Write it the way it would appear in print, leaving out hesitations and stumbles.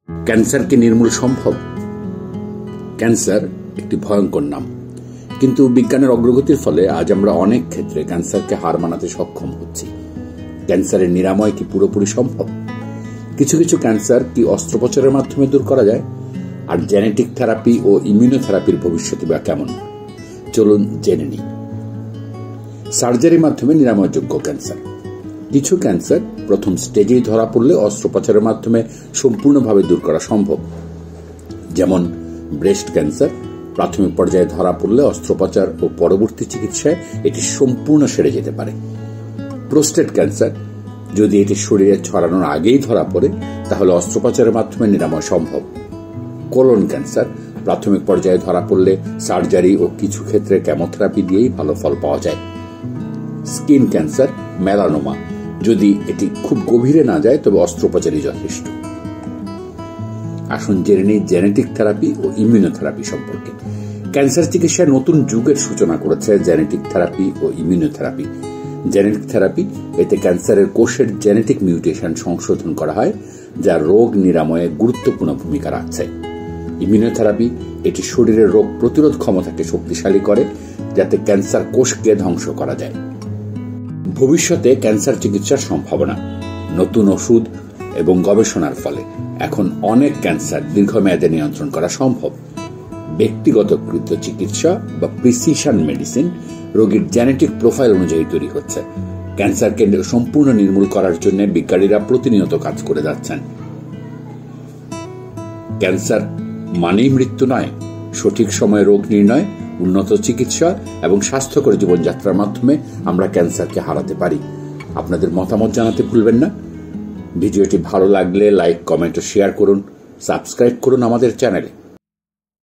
ক্যান্সারকে নির্মূল সম্ভব? ক্যান্সার একটি ভয়ঙ্কর নাম, কিন্তু বিজ্ঞানের অগ্রগতির ফলে আজ আমরা অনেক ক্ষেত্রে ক্যান্সারকে হার মানাতে সক্ষম হচ্ছি। ক্যান্সারের নিরাময় কি পুরোপুরি সম্ভব? কিছু কিছু ক্যান্সার কি অস্ত্রোপচারের মাধ্যমে দূর করা যায়? আর জেনেটিক থেরাপি ও ইমিউনোথেরাপির ভবিষ্যৎ বা কেমন? চলুন জেনে নিই। সার্জারির মাধ্যমে নিরাময়যোগ্য ক্যান্সার। কিছু ক্যান্সার প্রথম স্টেজেই ধরা পড়লে অস্ত্রোপচারের মাধ্যমে সম্পূর্ণভাবে দূর করা সম্ভব। যেমন ব্রেস্ট ক্যান্সার প্রাথমিক পর্যায়ে ধরা পড়লে অস্ত্রোপচার ও পরবর্তী চিকিৎসায় এটি সম্পূর্ণ সেরে যেতে পারে। প্রোস্টেট ক্যান্সার যদি এটি শরীরে ছড়ানোর আগেই ধরা পড়ে তাহলে অস্ত্রোপচারের মাধ্যমে নিরাময় সম্ভব। কোলন ক্যান্সার প্রাথমিক পর্যায়ে ধরা পড়লে সার্জারি ও কিছু ক্ষেত্রে কেমোথেরাপি দিয়েই ভালো ফল পাওয়া যায়। স্কিন ক্যান্সার, মেলানোমা যদি এটি খুব গভীরে না যায় তবে অস্ত্রোপচারই যথেষ্ট। আসুন জেনে নিই জেনেটিক থেরাপি ও ইমিউনোথেরাপি সম্পর্কে। ক্যান্সার চিকিৎসায় নতুন যুগের সূচনা করেছে জেনেটিক থেরাপি ও ইমিউনোথেরাপি। জেনেটিক থেরাপি এতে ক্যান্সারের কোষের জেনেটিক মিউটেশন সংশোধন করা হয়, যা রোগ নিরাময়ে গুরুত্বপূর্ণ ভূমিকা রাখছে। ইমিউনোথেরাপি এটি শরীরের রোগ প্রতিরোধ ক্ষমতাকে শক্তিশালী করে, যাতে ক্যান্সার কোষকে ধ্বংস করা যায়। ভবিষ্যতে ক্যান্সার চিকিৎসার সম্ভাবনা। নতুন ওষুধ এবং গবেষণার ফলে এখন অনেক ক্যান্সার দীর্ঘমেয়াদে নিয়ন্ত্রণ করা সম্ভব। ব্যক্তিগতকৃত চিকিৎসা বা প্রিসিশন মেডিসিন রোগীর জেনেটিক প্রোফাইল অনুযায়ী তৈরি হচ্ছে। ক্যান্সারকে সম্পূর্ণ নির্মূল করার জন্য বিজ্ঞানীরা প্রতিনিয়ত কাজ করে যাচ্ছেন। ক্যান্সার মানেই মৃত্যু নয়। সঠিক সময়ে রোগ নির্ণয়, উন্নত চিকিৎসা এবং স্বাস্থ্যকর জীবনযাত্রার মাধ্যমে আমরা ক্যান্সারকে হারাতে পারি। আপনাদের মতামত জানাতে ভুলবেন না। ভিডিওটি ভালো লাগলে লাইক, কমেন্ট ও শেয়ার করুন। সাবস্ক্রাইব করুন আমাদের চ্যানেলে।